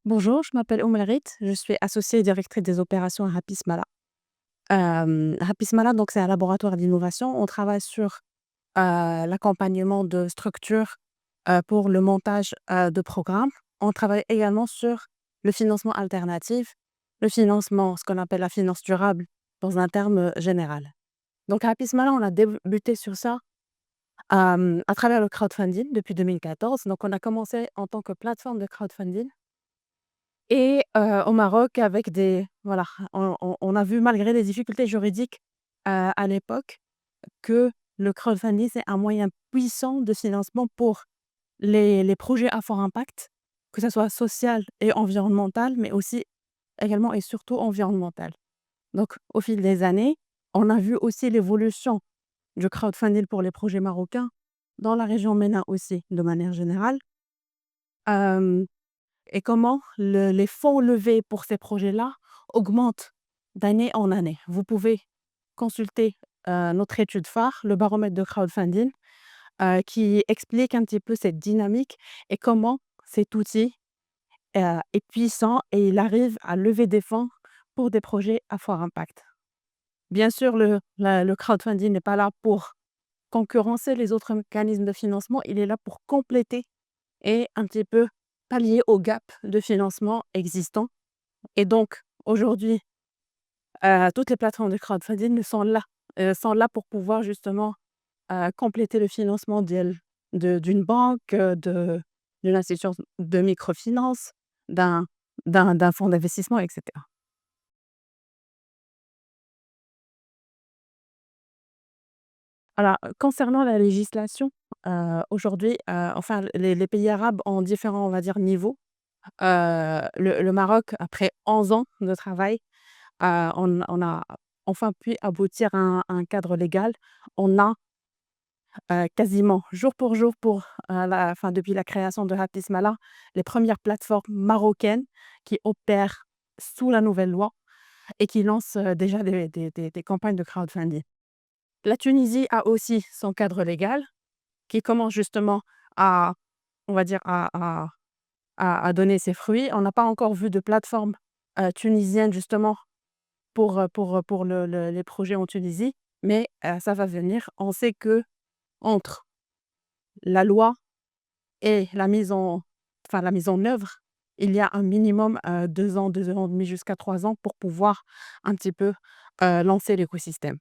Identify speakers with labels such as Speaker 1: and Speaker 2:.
Speaker 1: Bonjour, je m'appelle Oumelrit, je suis associée et directrice des opérations à Hapismala. Hapismala, donc c'est un laboratoire d'innovation. On travaille sur l'accompagnement de structures pour le montage de programmes. On travaille également sur le financement alternatif, le financement, ce qu'on appelle la finance durable dans un terme général. Donc à Hapismala, on a débuté sur ça à travers le crowdfunding depuis 2014. Donc on a commencé en tant que plateforme de crowdfunding. Et au Maroc avec des voilà, on a vu malgré les difficultés juridiques, à l'époque, que le crowdfunding, c'est un moyen puissant de financement pour les projets à fort impact, que ça soit social et environnemental, mais aussi également et surtout environnemental. Donc au fil des années, on a vu aussi l'évolution du crowdfunding pour les projets marocains, dans la région MENA aussi, de manière générale. Hem Et comment les fonds levés pour ces projets-là augmentent d'année en année. Vous pouvez consulter notre étude phare, le baromètre de crowdfunding, qui explique un petit peu cette dynamique et comment cet outil est puissant et il arrive à lever des fonds pour des projets à fort impact. Bien sûr, le crowdfunding n'est pas là pour concurrencer les autres mécanismes de financement, il est là pour compléter et un petit peu pallier au gap de financement existant. Et donc aujourd'hui, toutes les plateformes de crowdfunding sont là pour pouvoir justement, compléter le financement d'une banque, d'une institution de microfinance, d'un d'un fonds d'investissement et cetera. Alors, concernant la législation, aujourd'hui, enfin les pays arabes ont différents, on va dire, niveaux. Le Maroc, après 11 ans de travail, on a enfin pu aboutir à un cadre légal. On a, quasiment jour pour jour depuis la création de Hapismala, les premières plateformes marocaines qui opèrent sous la nouvelle loi et qui lancent, déjà des campagnes de crowdfunding. La Tunisie a aussi son cadre légal qui commence justement à, on va dire, à donner ses fruits. On n'a pas encore vu de plateforme, tunisienne justement pour les projets en Tunisie, mais ça va venir. On sait que entre la loi et la mise en œuvre, il y a un minimum, 2 ans, 2 ans et demi jusqu'à 3 ans pour pouvoir un petit peu, lancer l'écosystème.